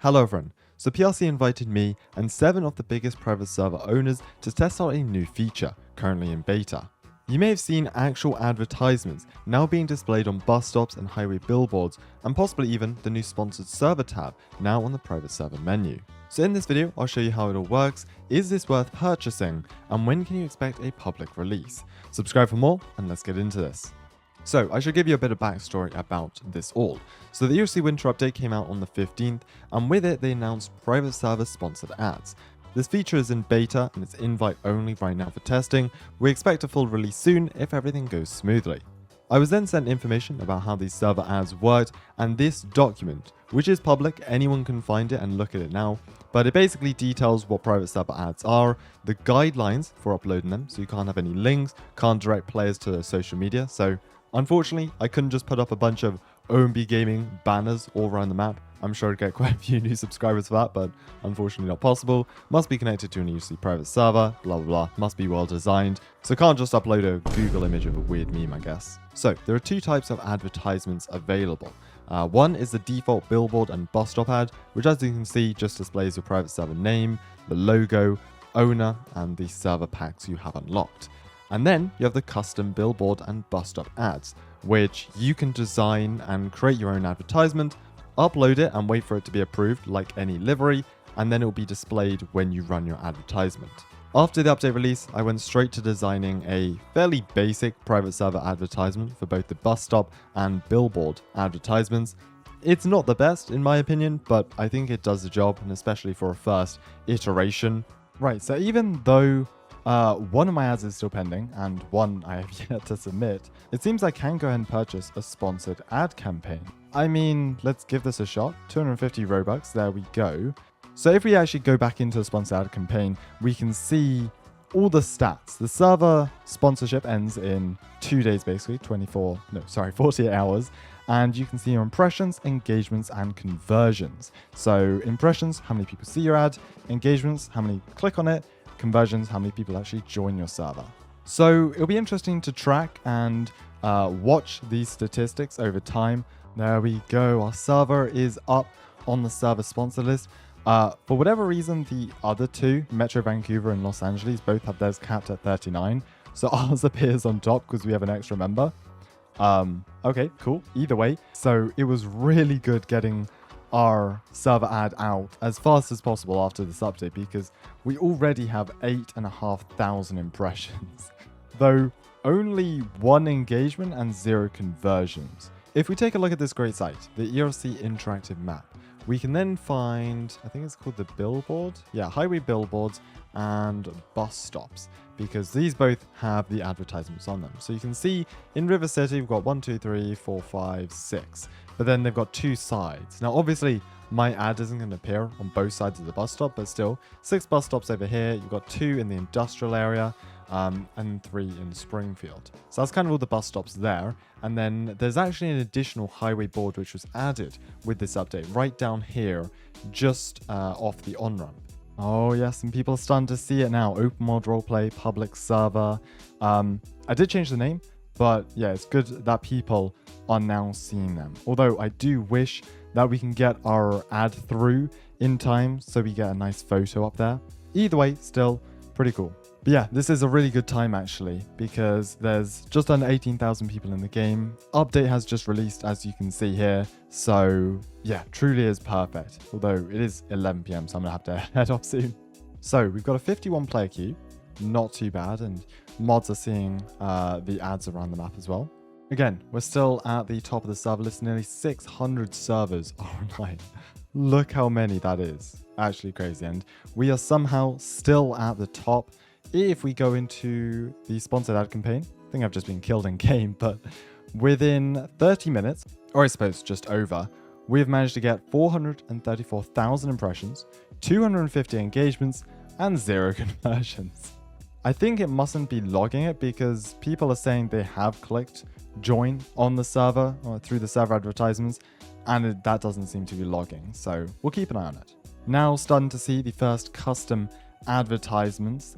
Hello everyone. So PRC invited me and 7 of the biggest private server owners to test out a new feature, currently in beta. You may have seen actual advertisements now being displayed on bus stops and highway billboards, and possibly even the new sponsored server tab now on the private server menu. So in this video, I'll show you how it all works, is this worth purchasing, and when can you expect a public release. Subscribe for more, and let's get into this. So I should give you a bit of backstory about this all. So the ERC Winter Update came out on the 15th, and with it they announced private server sponsored ads. This feature is in beta and it's invite only right now for testing. We expect a full release soon if everything goes smoothly. I was then sent information about how these server ads worked, and this document, which is public, anyone can find it and look at it now, but it basically details what private server ads are, the guidelines for uploading them, so you can't have any links, can't direct players to social media. So unfortunately, I couldn't just put up a bunch of OMB Gaming banners all around the map. I'm sure I'd get quite a few new subscribers for that, but unfortunately not possible. Must be connected to an ERC private server, blah blah blah, must be well designed. So can't just upload a Google image of a weird meme, I guess. So there are 2 types of advertisements available. One is the default billboard and bus stop ad, which as you can see just displays your private server name, the logo, owner, and the server packs you have unlocked. And then you have the custom billboard and bus stop ads, which you can design and create your own advertisement, upload it and wait for it to be approved like any livery, and then it will be displayed when you run your advertisement. After the update release, I went straight to designing a fairly basic private server advertisement for both the bus stop and billboard advertisements. It's not the best in my opinion, but I think it does the job, and especially for a first iteration. Right, so even though one of my ads is still pending, and one I have yet to submit, it seems I can go ahead and purchase a sponsored ad campaign. I mean, let's give this a shot. 250 Robux, there we go. So if we actually go back into the sponsored ad campaign, we can see all the stats. The server sponsorship ends in 2 days, basically, 48 hours. And you can see your impressions, engagements, and conversions. So impressions, how many people see your ad, engagements, how many click on it, conversions, how many people actually join your server. So it'll be interesting to track and watch these statistics over time. There we go, our server is up on the server sponsor list. For whatever reason, the other 2, Metro Vancouver and Los Angeles, both have theirs capped at 39. So ours appears on top because we have an extra member. Okay, cool, either way. So it was really good getting our server ad out as fast as possible after this update, because we already have 8,500 impressions, though only 1 engagement and 0 conversions. If we take a look at this great site, the ERC Interactive Map, we can then find, I think it's called the billboard, highway billboards and bus stops, because these both have the advertisements on them. So you can see in River City we've got 1, 2, 3, 4, 5, 6, but then they've got 2 sides. Now obviously my ad isn't going to appear on both sides of the bus stop, but still 6 bus stops over here. You've got 2 in the industrial area, and 3 in Springfield. So that's kind of all the bus stops there. And then there's actually an additional highway board which was added with this update right down here, just off the on-ramp. Oh yes, and people are starting to see it now. Open world roleplay, public server. I did change the name, but yeah, it's good that people are now seeing them. Although I do wish that we can get our ad through in time so we get a nice photo up there. Either way, still pretty cool. But yeah, this is a really good time actually, because there's just under 18,000 people in the game. Update has just released, as you can see here. So yeah, truly is perfect. Although it is 11 PM, so I'm gonna have to head off soon. So we've got a 51 player queue, not too bad, and mods are seeing the ads around the map as well. Again, we're still at the top of the server list. Nearly 600 servers are online. Look how many that is. Actually crazy. And we are somehow still at the top. If we go into the sponsored ad campaign, I think I've just been killed in game, but within 30 minutes, or I suppose just over, we have managed to get 434,000 impressions, 250 engagements, and 0 conversions. I think it mustn't be logging it, because people are saying they have clicked join on the server or through the server advertisements, and that doesn't seem to be logging. So we'll keep an eye on it. Now starting to see the first custom advertisements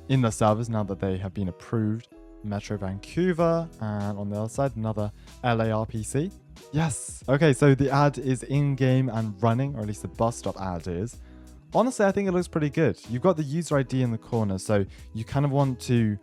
in the servers now that they have been approved. Metro Vancouver, and on the other side, another LARPC. Yes. Okay, so the ad is in-game and running, or at least the bus stop ad is. Honestly, I think it looks pretty good. You've got the user ID in the corner, so you kind of want to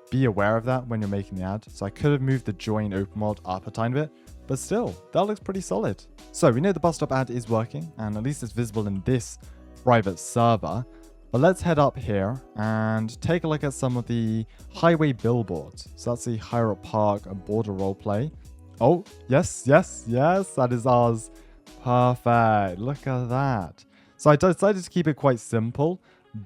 be aware of that when you're making the ad. So I could have moved the join open world up a tiny bit, but still, that looks pretty solid. So we know the bus stop ad is working, and at least it's visible in this private server. But let's head up here and take a look at some of the highway billboards. So that's the Higher Up Park and Border Roleplay. Oh, yes, that is ours. Perfect. Look at that. So I decided to keep it quite simple,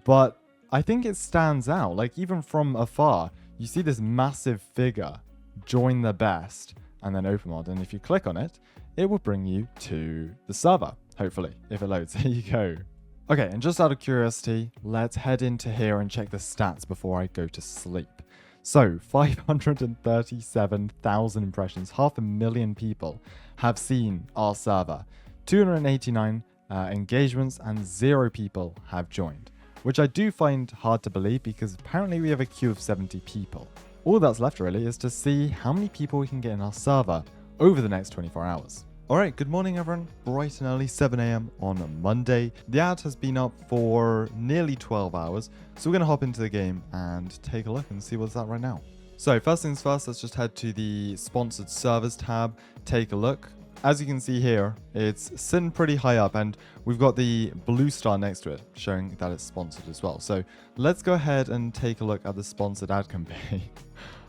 but I think it stands out. Like, even from afar, you see this massive figure, join the best, and then open mod. And if you click on it, it will bring you to the server, hopefully, if it loads. There you go. Okay, and just out of curiosity, let's head into here and check the stats before I go to sleep. So, 537,000 impressions, 500,000 people have seen our server. 289 engagements and 0 people have joined, which I do find hard to believe because apparently we have a queue of 70 people. All that's left really is to see how many people we can get in our server over the next 24 hours. Alright, good morning everyone, bright and early 7 AM on a Monday. The ad has been up for nearly 12 hours, so we're going to hop into the game and take a look and see what's at right now. So first things first, let's just head to the sponsored servers tab, take a look. As you can see here, it's sitting pretty high up and we've got the blue star next to it showing that it's sponsored as well. So let's go ahead and take a look at the sponsored ad campaign.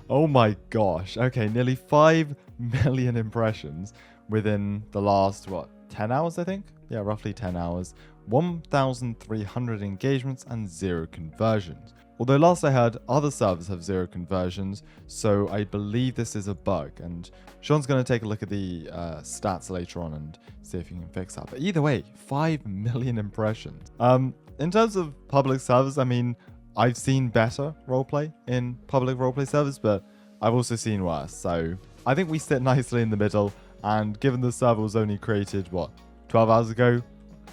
Oh my gosh. Okay, nearly 5 million impressions within the last, 10 hours, I think? Yeah, roughly 10 hours. 1,300 engagements and 0 conversions. Although last I heard, other servers have 0 conversions, so I believe this is a bug. And Sean's going to take a look at the stats later on and see if he can fix that. But either way, 5 million impressions. In terms of public servers, I mean, I've seen better roleplay in public roleplay servers, but I've also seen worse. So I think we sit nicely in the middle. And given the server was only created, 12 hours ago,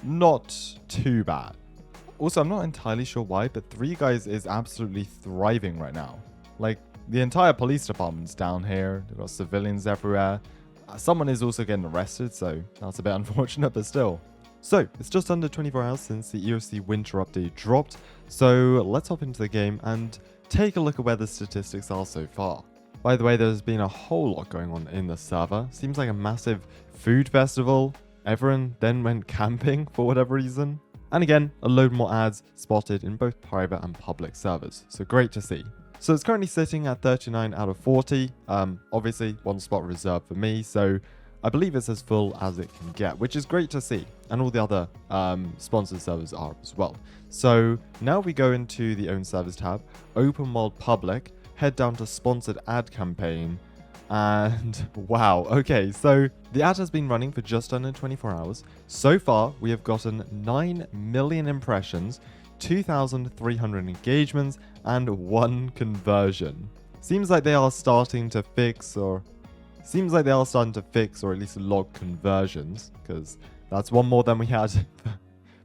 not too bad. Also, I'm not entirely sure why, but Three Guys is absolutely thriving right now. Like, the entire police department's down here. They've got civilians everywhere. Someone is also getting arrested, so that's a bit unfortunate, but still. So, it's just under 24 hours since the ERC winter update dropped, so let's hop into the game and take a look at where the statistics are so far. By the way, there's been a whole lot going on in the server. Seems like a massive food festival. Everyone then went camping for whatever reason. And again, a load more ads spotted in both private and public servers. So great to see. So it's currently sitting at 39 out of 40. Obviously, one spot reserved for me. So I believe it's as full as it can get, which is great to see. And all the other sponsored servers are as well. So now we go into the own servers tab, open world public, head down to sponsored ad campaign, and wow, okay, so the ad has been running for just under 24 hours. So far, we have gotten 9 million impressions, 2,300 engagements, and 1 conversion. Seems like they are starting to fix, or at least log conversions, because that's one more than we had,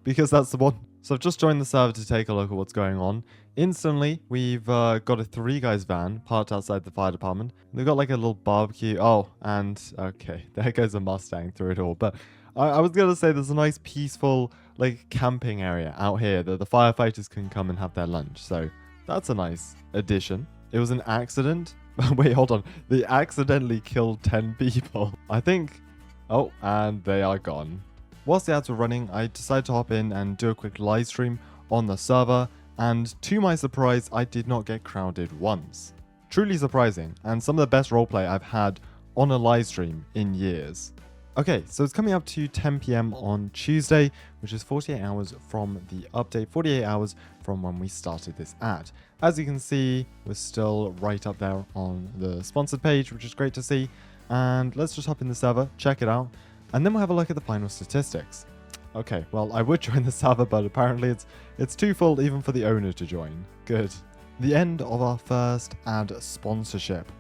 because that's the one. So I've just joined the server to take a look at what's going on. Instantly, we've got a Three Guys van parked outside the fire department. They've got like a little barbecue. Oh, and okay, there goes a Mustang through it all. But I was going to say there's a nice peaceful like camping area out here that the firefighters can come and have their lunch. So that's a nice addition. It was an accident. Wait, hold on. They accidentally killed 10 people. I think. Oh, and they are gone. Whilst the ads were running, I decided to hop in and do a quick live stream on the server, and to my surprise, I did not get crowded once. Truly surprising, and some of the best roleplay I've had on a live stream in years. Okay, so it's coming up to 10 PM on Tuesday, which is 48 hours from the update, 48 hours from when we started this ad. As you can see, we're still right up there on the sponsored page, which is great to see. And let's just hop in the server, check it out, and then we'll have a look at the final statistics. Okay, well, I would join the server, but apparently it's too full even for the owner to join. Good. The end of our first ad sponsorship.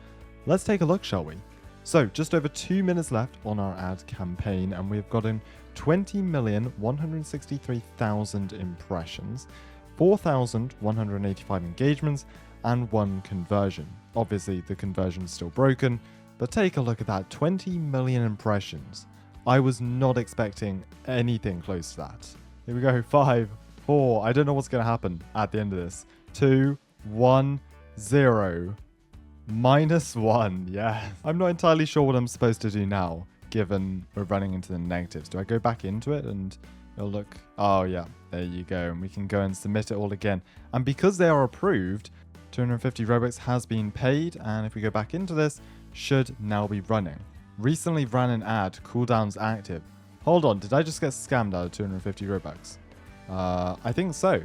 Let's take a look, shall we? So, just over 2 minutes left on our ad campaign, and we've gotten 20,163,000 impressions, 4,185 engagements, and 1 conversion. Obviously, the conversion is still broken, but take a look at that, 20 million impressions. I was not expecting anything close to that. Here we go, 5, 4, I don't know what's going to happen at the end of this. 2, 1, 0. -1, yeah. I'm not entirely sure what I'm supposed to do now, given we're running into the negatives. Do I go back into it and it'll look... Oh yeah, there you go. And we can go and submit it all again. And because they are approved, 250 Robux has been paid. And if we go back into this, should now be running. Recently ran an ad, cooldown's active. Hold on, did I just get scammed out of 250 Robux? I think so.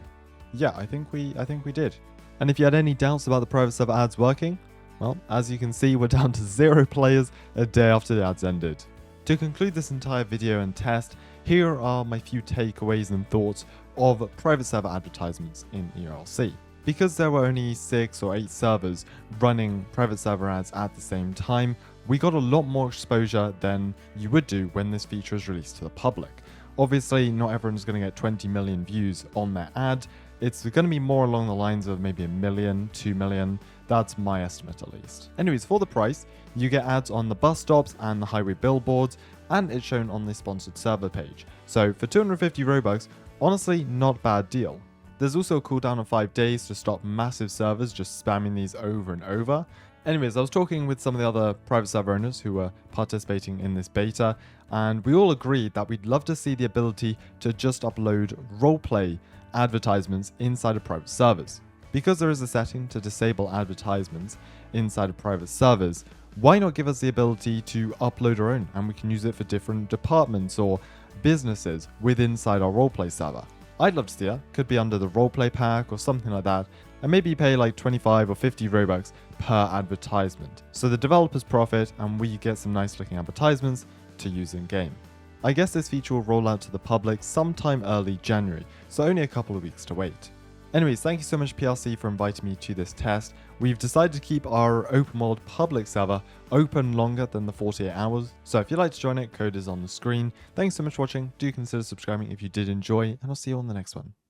Yeah, I think we did. And if you had any doubts about the private server ads working, well, as you can see, we're down to 0 players a day after the ads ended. To conclude this entire video and test, here are my few takeaways and thoughts of private server advertisements in ERLC. Because there were only 6 or 8 servers running private server ads at the same time, we got a lot more exposure than you would do when this feature is released to the public. Obviously, not everyone's going to get 20 million views on their ad. It's going to be more along the lines of maybe 1 million, 2 million. That's my estimate at least. Anyways, for the price, you get ads on the bus stops and the highway billboards, and it's shown on the sponsored server page. So for 250 Robux, honestly, not bad deal. There's also a cooldown of 5 days to stop massive servers just spamming these over and over. Anyways, I was talking with some of the other private server owners who were participating in this beta, and we all agreed that we'd love to see the ability to just upload roleplay advertisements inside of private servers. Because there is a setting to disable advertisements inside of private servers, why not give us the ability to upload our own, and we can use it for different departments or businesses inside our roleplay server. I'd love to see that. Could be under the roleplay pack or something like that, and maybe pay like 25 or 50 Robux per advertisement. So the developers profit and we get some nice looking advertisements to use in game. I guess this feature will roll out to the public sometime early January, so only a couple of weeks to wait. Anyways, thank you so much PRC for inviting me to this test. We've decided to keep our open world public server open longer than the 48 hours, so if you'd like to join it, code is on the screen. Thanks so much for watching, do consider subscribing if you did enjoy, and I'll see you on the next one.